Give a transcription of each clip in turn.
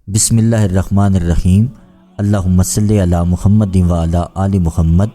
بسم اللہ الرحمن الرحیم۔ اللہم صلی علی محمد و علی آل محمد۔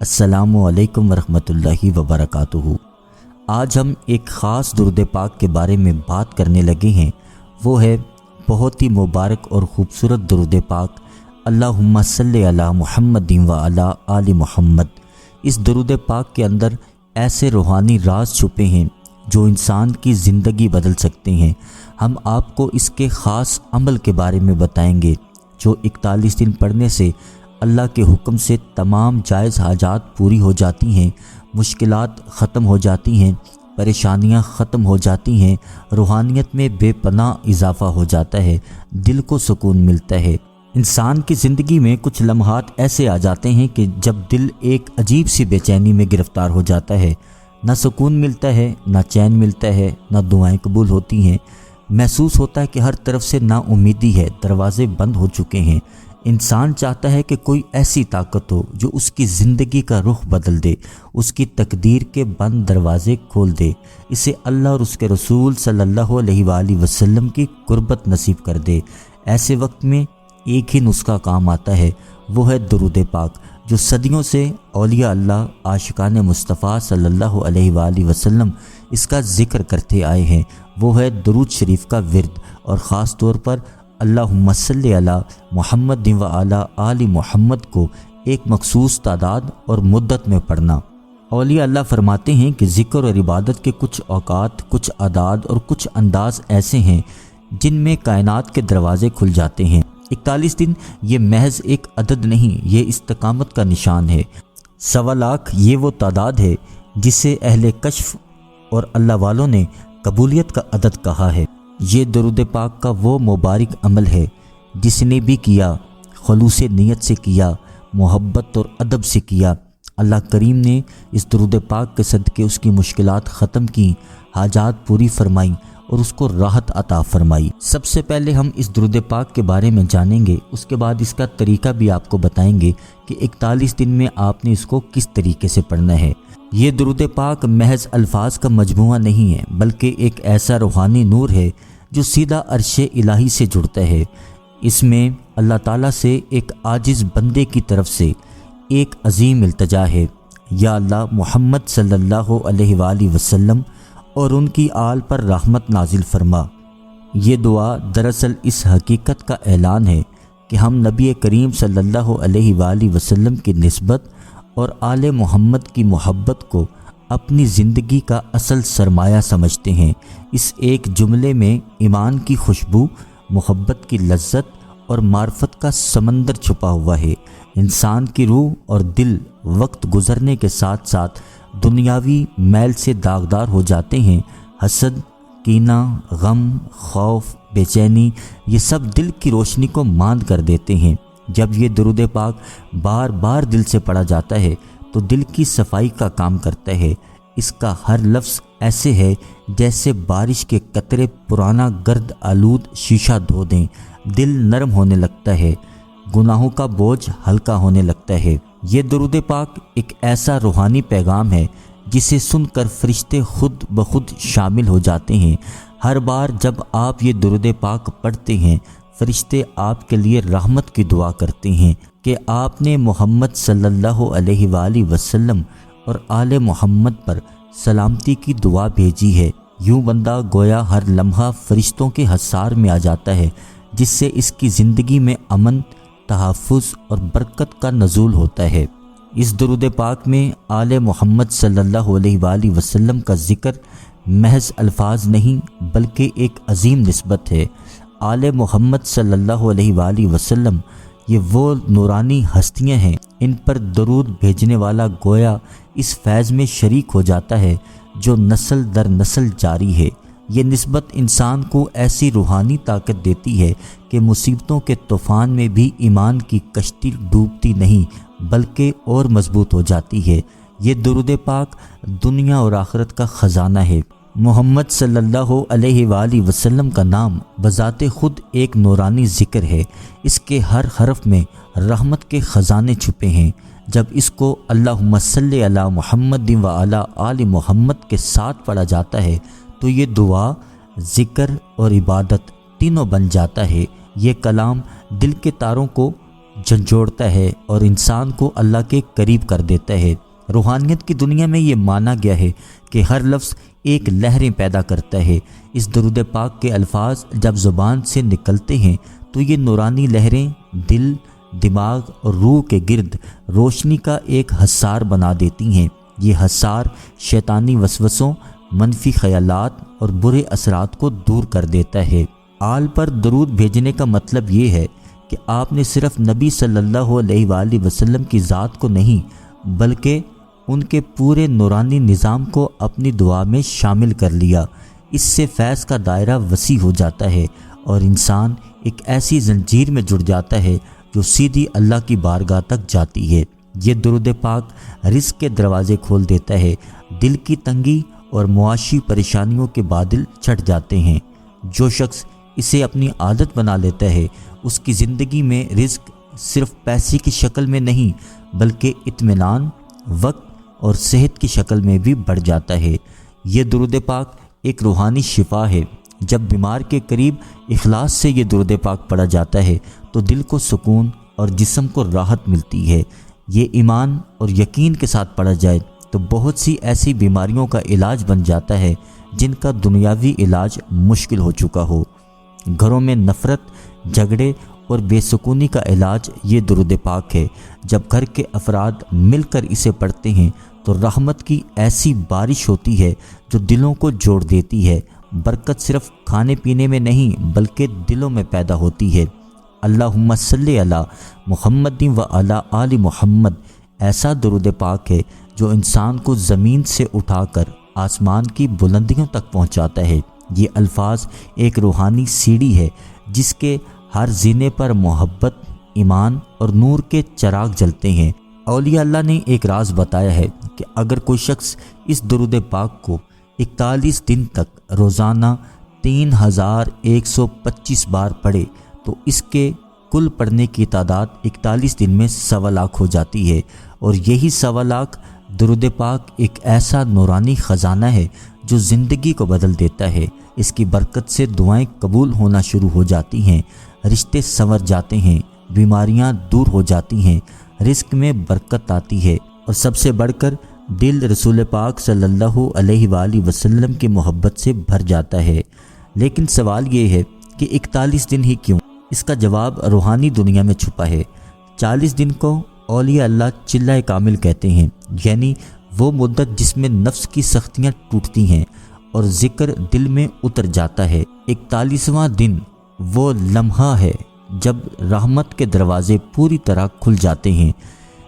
السلام علیکم ورحمۃ اللہ وبرکاتہ۔ آج ہم ایک خاص درود پاک کے بارے میں بات کرنے لگے ہیں، وہ ہے بہت ہی مبارک اور خوبصورت درود پاک اللہم صلی علی محمد و علی آل محمد۔ اس درود پاک کے اندر ایسے روحانی راز چھپے ہیں جو انسان کی زندگی بدل سکتے ہیں۔ ہم آپ کو اس کے خاص عمل کے بارے میں بتائیں گے جو 41 دن پڑھنے سے اللہ کے حکم سے تمام جائز حاجات پوری ہو جاتی ہیں، مشکلات ختم ہو جاتی ہیں، پریشانیاں ختم ہو جاتی ہیں، روحانیت میں بے پناہ اضافہ ہو جاتا ہے، دل کو سکون ملتا ہے۔ انسان کی زندگی میں کچھ لمحات ایسے آ جاتے ہیں کہ جب دل ایک عجیب سی بے چینی میں گرفتار ہو جاتا ہے، نہ سکون ملتا ہے، نہ چین ملتا ہے، نہ دعائیں قبول ہوتی ہیں، محسوس ہوتا ہے کہ ہر طرف سے نا امیدی ہے، دروازے بند ہو چکے ہیں۔ انسان چاہتا ہے کہ کوئی ایسی طاقت ہو جو اس کی زندگی کا رخ بدل دے، اس کی تقدیر کے بند دروازے کھول دے، اسے اللہ اور اس کے رسول صلی اللہ علیہ وآلہ وسلم کی قربت نصیب کر دے۔ ایسے وقت میں ایک ہی نسخہ کام آتا ہے، وہ ہے درود پاک، جو صدیوں سے اولیاء اللہ عاشقان مصطفیٰ صلی اللہ علیہ وآلہ وسلم اس کا ذکر کرتے آئے ہیں۔ وہ ہے درود شریف کا ورد، اور خاص طور پر اللہم صلی علی محمد و علی آل محمد کو ایک مخصوص تعداد اور مدت میں پڑھنا۔ اولیاء اللہ فرماتے ہیں کہ ذکر اور عبادت کے کچھ اوقات، کچھ اعداد اور کچھ انداز ایسے ہیں جن میں کائنات کے دروازے کھل جاتے ہیں۔ 41 دن یہ محض ایک عدد نہیں، یہ استقامت کا نشان ہے۔ 1.25 لاکھ یہ وہ تعداد ہے جسے اہل کشف اور اللہ والوں نے قبولیت کا عدد کہا ہے۔ یہ درود پاک کا وہ مبارک عمل ہے جس نے بھی کیا، خلوص نیت سے کیا، محبت اور ادب سے کیا، اللہ کریم نے اس درود پاک کے صدقے اس کی مشکلات ختم کی، حاجات پوری فرمائی اور اس کو راحت عطا فرمائی۔ سب سے پہلے ہم اس درود پاک کے بارے میں جانیں گے، اس کے بعد اس کا طریقہ بھی آپ کو بتائیں گے کہ 41 دن میں آپ نے اس کو کس طریقے سے پڑھنا ہے۔ یہ درود پاک محض الفاظ کا مجموعہ نہیں ہے، بلکہ ایک ایسا روحانی نور ہے جو سیدھا عرش الہی سے جڑتا ہے۔ اس میں اللہ تعالیٰ سے ایک عاجز بندے کی طرف سے ایک عظیم التجا ہے، یا اللہ محمد صلی اللہ علیہ وآلہ وسلم اور ان کی آل پر رحمت نازل فرما۔ یہ دعا دراصل اس حقیقت کا اعلان ہے کہ ہم نبی کریم صلی اللہ علیہ وآلہ وسلم کی نسبت اور آل محمد کی محبت کو اپنی زندگی کا اصل سرمایہ سمجھتے ہیں۔ اس ایک جملے میں ایمان کی خوشبو، محبت کی لذت اور معرفت کا سمندر چھپا ہوا ہے۔ انسان کی روح اور دل وقت گزرنے کے ساتھ ساتھ دنیاوی میل سے داغدار ہو جاتے ہیں۔ حسد، کینہ، غم، خوف، بے چینی، یہ سب دل کی روشنی کو ماند کر دیتے ہیں۔ جب یہ درود پاک بار بار دل سے پڑھا جاتا ہے تو دل کی صفائی کا کام کرتا ہے۔ اس کا ہر لفظ ایسے ہے جیسے بارش کے قطرے پرانا گرد آلود شیشہ دھو دیں، دل نرم ہونے لگتا ہے، گناہوں کا بوجھ ہلکا ہونے لگتا ہے۔ یہ درود پاک ایک ایسا روحانی پیغام ہے جسے سن کر فرشتے خود بخود شامل ہو جاتے ہیں۔ ہر بار جب آپ یہ درود پاک پڑھتے ہیں، فرشتے آپ کے لیے رحمت کی دعا کرتے ہیں کہ آپ نے محمد صلی اللہ علیہ وآلہ وسلم اور آل محمد پر سلامتی کی دعا بھیجی ہے۔ یوں بندہ گویا ہر لمحہ فرشتوں کے حصار میں آ جاتا ہے، جس سے اس کی زندگی میں امن، تحفظ اور برکت کا نزول ہوتا ہے۔ اس درود پاک میں آل محمد صلی اللہ علیہ وآلہ وسلم کا ذکر محض الفاظ نہیں بلکہ ایک عظیم نسبت ہے۔ آل محمد صلی اللہ علیہ وآلہ وسلم یہ وہ نورانی ہستیاں ہیں، ان پر درود بھیجنے والا گویا اس فیض میں شریک ہو جاتا ہے جو نسل در نسل جاری ہے۔ یہ نسبت انسان کو ایسی روحانی طاقت دیتی ہے کہ مصیبتوں کے طوفان میں بھی ایمان کی کشتی ڈوبتی نہیں بلکہ اور مضبوط ہو جاتی ہے۔ یہ درود پاک دنیا اور آخرت کا خزانہ ہے۔ محمد صلی اللہ علیہ وآلہ وسلم کا نام بذات خود ایک نورانی ذکر ہے۔ اس کے ہر حرف میں رحمت کے خزانے چھپے ہیں۔ جب اس کو اللہم صلی علی محمد و علی آل محمد کے ساتھ پڑھا جاتا ہے تو یہ دعا، ذکر اور عبادت تینوں بن جاتا ہے۔ یہ کلام دل کے تاروں کو جھنجھوڑتا ہے اور انسان کو اللہ کے قریب کر دیتا ہے۔ روحانیت کی دنیا میں یہ مانا گیا ہے کہ ہر لفظ ایک لہریں پیدا کرتا ہے۔ اس درود پاک کے الفاظ جب زبان سے نکلتے ہیں تو یہ نورانی لہریں دل، دماغ اور روح کے گرد روشنی کا ایک حصار بنا دیتی ہیں۔ یہ حصار شیطانی وسوسوں، منفی خیالات اور برے اثرات کو دور کر دیتا ہے۔ آل پر درود بھیجنے کا مطلب یہ ہے کہ آپ نے صرف نبی صلی اللہ علیہ وآلہ وسلم کی ذات کو نہیں بلکہ ان کے پورے نورانی نظام کو اپنی دعا میں شامل کر لیا۔ اس سے فیض کا دائرہ وسیع ہو جاتا ہے اور انسان ایک ایسی زنجیر میں جڑ جاتا ہے جو سیدھی اللہ کی بارگاہ تک جاتی ہے۔ یہ درود پاک رزق کے دروازے کھول دیتا ہے، دل کی تنگی اور معاشی پریشانیوں کے بادل چھٹ جاتے ہیں۔ جو شخص اسے اپنی عادت بنا لیتا ہے اس کی زندگی میں رزق صرف پیسے کی شکل میں نہیں بلکہ اطمینان، وقت اور صحت کی شکل میں بھی بڑھ جاتا ہے۔ یہ درود پاک ایک روحانی شفا ہے۔ جب بیمار کے قریب اخلاص سے یہ درود پاک پڑھا جاتا ہے تو دل کو سکون اور جسم کو راحت ملتی ہے۔ یہ ایمان اور یقین کے ساتھ پڑھا جائے تو بہت سی ایسی بیماریوں کا علاج بن جاتا ہے جن کا دنیاوی علاج مشکل ہو چکا ہو۔ گھروں میں نفرت، جھگڑے اور بے سکونی کا علاج یہ درود پاک ہے۔ جب گھر کے افراد مل کر اسے پڑھتے ہیں تو رحمت کی ایسی بارش ہوتی ہے جو دلوں کو جوڑ دیتی ہے۔ برکت صرف کھانے پینے میں نہیں بلکہ دلوں میں پیدا ہوتی ہے۔ اللہم صلی علی محمد و علی آل محمد ایسا درود پاک ہے جو انسان کو زمین سے اٹھا کر آسمان کی بلندیوں تک پہنچاتا ہے۔ یہ الفاظ ایک روحانی سیڑھی ہے جس کے ہر زینے پر محبت، ایمان اور نور کے چراغ جلتے ہیں۔ اولیاء اللہ نے ایک راز بتایا ہے کہ اگر کوئی شخص اس درود پاک کو 41 دن تک روزانہ 3125 بار پڑھے تو اس کے کل پڑھنے کی تعداد 41 دن میں 1.25 لاکھ ہو جاتی ہے، اور یہی 1.25 لاکھ درود پاک ایک ایسا نورانی خزانہ ہے جو زندگی کو بدل دیتا ہے۔ اس کی برکت سے دعائیں قبول ہونا شروع ہو جاتی ہیں، رشتے سنور جاتے ہیں، بیماریاں دور ہو جاتی ہیں، رزق میں برکت آتی ہے، اور سب سے بڑھ کر دل رسول پاک صلی اللہ علیہ وآلہ وسلم کی محبت سے بھر جاتا ہے۔ لیکن سوال یہ ہے کہ 41 دن ہی کیوں؟ اس کا جواب روحانی دنیا میں چھپا ہے۔ 40 دن کو اولیاء اللہ چلہ کامل کہتے ہیں، یعنی وہ مدت جس میں نفس کی سختیاں ٹوٹتی ہیں اور ذکر دل میں اتر جاتا ہے۔ 41واں دن وہ لمحہ ہے جب رحمت کے دروازے پوری طرح کھل جاتے ہیں۔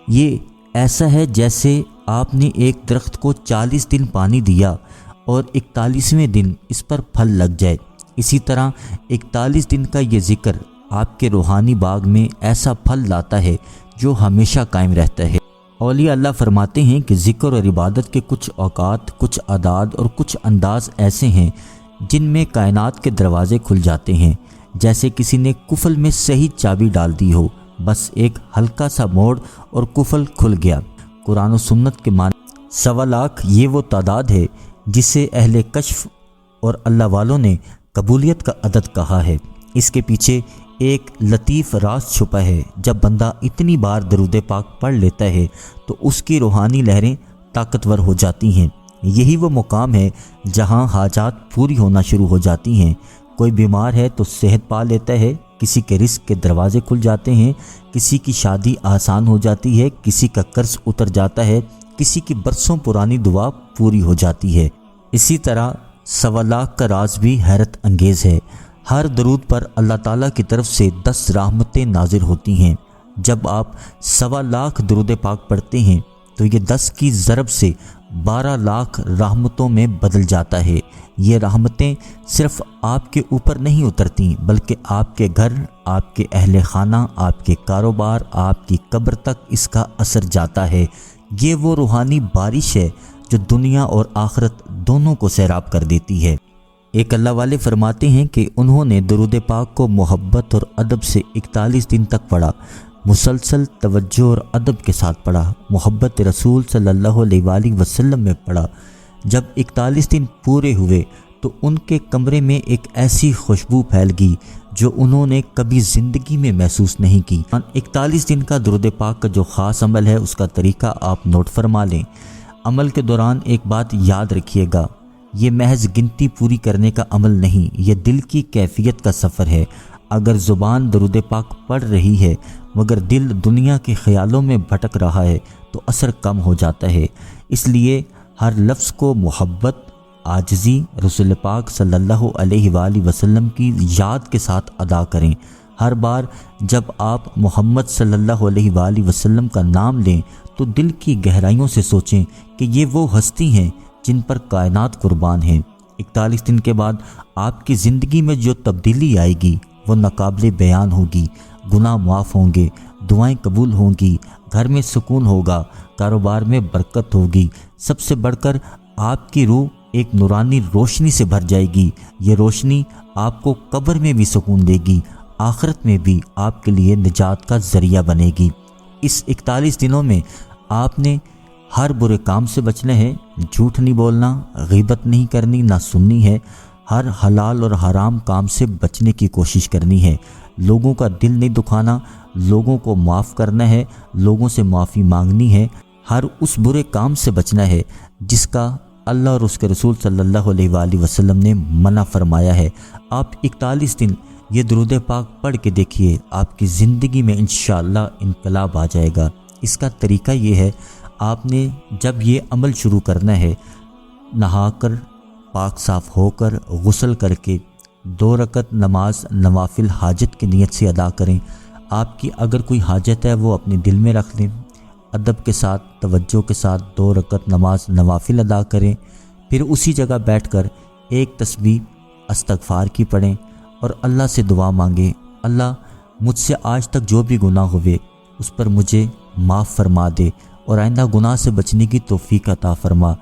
یہ ایسا ہے جیسے آپ نے ایک درخت کو 40 دن پانی دیا اور 41ویں دن اس پر پھل لگ جائے۔ اسی طرح 41 دن کا یہ ذکر آپ کے روحانی باغ میں ایسا پھل لاتا ہے جو ہمیشہ قائم رہتا ہے۔ اولیاء اللہ فرماتے ہیں کہ ذکر اور عبادت کے کچھ اوقات، کچھ اعداد اور کچھ انداز ایسے ہیں جن میں کائنات کے دروازے کھل جاتے ہیں، جیسے کسی نے قفل میں صحیح چابی ڈال دی ہو، بس ایک ہلکا سا موڑ اور قفل کھل گیا۔ قرآن و سنت کے معنی 1.25 لاکھ یہ وہ تعداد ہے جسے اہل کشف اور اللہ والوں نے قبولیت کا عدد کہا ہے۔ اس کے پیچھے ایک لطیف راز چھپا ہے۔ جب بندہ اتنی بار درود پاک پڑھ لیتا ہے تو اس کی روحانی لہریں طاقتور ہو جاتی ہیں۔ یہی وہ مقام ہے جہاں حاجات پوری ہونا شروع ہو جاتی ہیں۔ کوئی بیمار ہے تو صحت پا لیتا ہے، کسی کے رزق کے دروازے کھل جاتے ہیں، کسی کی شادی آسان ہو جاتی ہے، کسی کا قرض اتر جاتا ہے، کسی کی برسوں پرانی دعا پوری ہو جاتی ہے۔ اسی طرح 1.25 لاکھ کا راز بھی حیرت انگیز ہے۔ ہر درود پر اللہ تعالیٰ کی طرف سے 10 رحمتیں نازل ہوتی ہیں۔ جب آپ 1.25 لاکھ درود پاک پڑھتے ہیں تو یہ 10 کی ضرب سے 12 لاکھ رحمتوں میں بدل جاتا ہے۔ یہ رحمتیں صرف آپ کے اوپر نہیں اترتی بلکہ آپ کے گھر، آپ کے اہل خانہ، آپ کے کاروبار، آپ کی قبر تک اس کا اثر جاتا ہے۔ یہ وہ روحانی بارش ہے جو دنیا اور آخرت دونوں کو سیراب کر دیتی ہے۔ ایک اللہ والے فرماتے ہیں کہ انہوں نے درود پاک کو محبت اور ادب سے 41 دن تک پڑھا، مسلسل توجہ اور ادب کے ساتھ پڑھا، محبت رسول صلی اللہ علیہ وآلہ وسلم میں پڑھا۔ جب 41 دن پورے ہوئے تو ان کے کمرے میں ایک ایسی خوشبو پھیل گئی جو انہوں نے کبھی زندگی میں محسوس نہیں کی۔ 41 دن کا درود پاک کا جو خاص عمل ہے اس کا طریقہ آپ نوٹ فرما لیں۔ عمل کے دوران ایک بات یاد رکھیے گا، یہ محض گنتی پوری کرنے کا عمل نہیں، یہ دل کی کیفیت کا سفر ہے۔ اگر زبان درود پاک پڑھ رہی ہے مگر دل دنیا کے خیالوں میں بھٹک رہا ہے تو اثر کم ہو جاتا ہے۔ اس لیے ہر لفظ کو محبت، عاجزی، رسول پاک صلی اللہ علیہ وآلہ وسلم کی یاد کے ساتھ ادا کریں۔ ہر بار جب آپ محمد صلی اللہ علیہ وآلہ وسلم کا نام لیں تو دل کی گہرائیوں سے سوچیں کہ یہ وہ ہستی ہیں جن پر کائنات قربان ہیں۔ 41 دن کے بعد آپ کی زندگی میں جو تبدیلی آئے گی وہ ناقابل بیان ہوگی۔ گناہ معاف ہوں گے، دعائیں قبول ہوں گی، گھر میں سکون ہوگا، کاروبار میں برکت ہوگی، سب سے بڑھ کر آپ کی روح ایک نورانی روشنی سے بھر جائے گی۔ یہ روشنی آپ کو قبر میں بھی سکون دے گی، آخرت میں بھی آپ کے لیے نجات کا ذریعہ بنے گی۔ اس 41 دنوں میں آپ نے ہر برے کام سے بچنا ہے، جھوٹ نہیں بولنا، غیبت نہیں کرنی، نہ سننی ہے، ہر حلال اور حرام کام سے بچنے کی کوشش کرنی ہے، لوگوں کا دل نہیں دکھانا، لوگوں کو معاف کرنا ہے، لوگوں سے معافی مانگنی ہے، ہر اس برے کام سے بچنا ہے جس کا اللہ اور اس کے رسول صلی اللہ علیہ وآلہ وسلم نے منع فرمایا ہے۔ آپ 41 دن یہ درود پاک پڑھ کے دیکھیے، آپ کی زندگی میں انشاءاللہ انقلاب آ جائے گا۔ اس کا طریقہ یہ ہے، آپ نے جب یہ عمل شروع کرنا ہے، نہا کر پاک صاف ہو کر غسل کر کے 2 رکعت نماز نوافل حاجت کی نیت سے ادا کریں۔ آپ کی اگر کوئی حاجت ہے وہ اپنے دل میں رکھ لیں، ادب کے ساتھ توجہ کے ساتھ 2 رکعت نماز نوافل ادا کریں، پھر اسی جگہ بیٹھ کر ایک تسبیح استغفار کی پڑھیں اور اللہ سے دعا مانگیں، اللہ مجھ سے آج تک جو بھی گناہ ہوئے اس پر مجھے معاف فرما دے اور آئندہ گناہ سے بچنے کی توفیق عطا فرما۔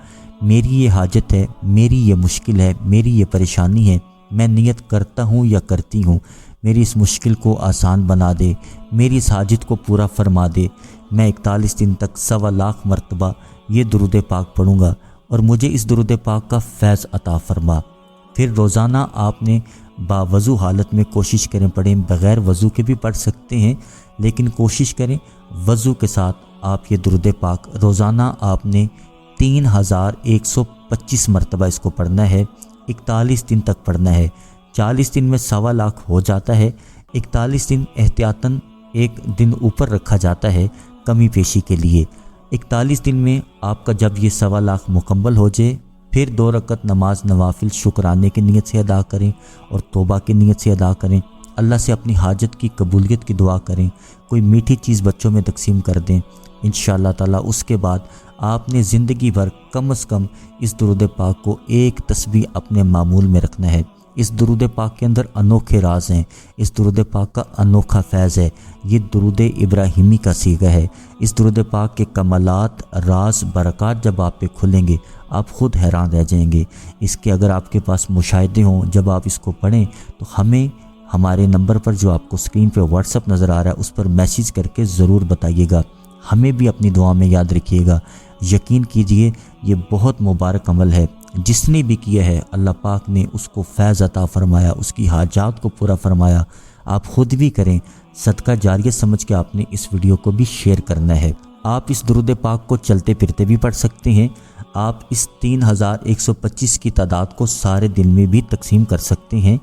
میری یہ حاجت ہے، میری یہ مشکل ہے، میری یہ پریشانی ہے، میں نیت کرتا ہوں یا کرتی ہوں، میری اس مشکل کو آسان بنا دے، میری اس حاجت کو پورا فرما دے۔ میں 41 دن تک 1.25 لاکھ مرتبہ یہ درود پاک پڑھوں گا اور مجھے اس درود پاک کا فیض عطا فرما۔ پھر روزانہ آپ نے باوضو حالت میں کوشش کریں پڑھیں، بغیر وضو کے بھی پڑھ سکتے ہیں لیکن کوشش کریں وضو کے ساتھ آپ یہ درود پاک روزانہ آپ نے 3125 مرتبہ اس کو پڑھنا ہے، 41 دن تک پڑھنا ہے۔ 40 دن میں 1.25 لاکھ ہو جاتا ہے، 41 دن احتیاطاً ایک دن اوپر رکھا جاتا ہے کمی پیشی کے لیے۔ 41 دن میں آپ کا جب یہ 1.25 لاکھ مکمل ہو جائے پھر 2 رکعت نماز نوافل شکرانے کی نیت سے ادا کریں اور توبہ کی نیت سے ادا کریں، اللہ سے اپنی حاجت کی قبولیت کی دعا کریں، کوئی میٹھی چیز بچوں میں تقسیم کر دیں انشاءاللہ تعالیٰ۔ اس کے بعد آپ نے زندگی بھر کم از کم اس درود پاک کو ایک تسبیح اپنے معمول میں رکھنا ہے۔ اس درود پاک کے اندر انوکھے راز ہیں، اس درود پاک کا انوکھا فیض ہے، یہ درود ابراہیمی کا صیغہ ہے۔ اس درود پاک کے کمالات، راز، برکات جب آپ پہ کھلیں گے آپ خود حیران رہ جائیں گے۔ اس کے اگر آپ کے پاس مشاہدے ہوں جب آپ اس کو پڑھیں تو ہمیں ہمارے نمبر پر جو آپ کو اسکرین پہ واٹس ایپ نظر آ رہا ہے اس پر میسیج کر کے ضرور بتائیے گا، ہمیں بھی اپنی دعا میں یاد رکھیے گا۔ یقین کیجئے یہ بہت مبارک عمل ہے، جس نے بھی کیا ہے اللہ پاک نے اس کو فیض عطا فرمایا، اس کی حاجات کو پورا فرمایا۔ آپ خود بھی کریں، صدقہ جاریہ سمجھ کے آپ نے اس ویڈیو کو بھی شیئر کرنا ہے۔ آپ اس درود پاک کو چلتے پھرتے بھی پڑھ سکتے ہیں، آپ اس 3125 کی تعداد کو سارے دن میں بھی تقسیم کر سکتے ہیں،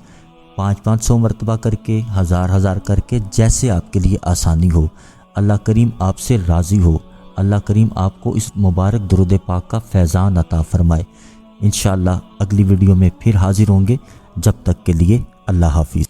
500 مرتبہ کر کے، 1000 کر کے، جیسے آپ کے لیے آسانی ہو۔ اللہ کریم آپ سے راضی ہو، اللہ کریم آپ کو اس مبارک درود پاک کا فیضان عطا فرمائے۔ انشاءاللہ اگلی ویڈیو میں پھر حاضر ہوں گے، جب تک کے لیے اللہ حافظ۔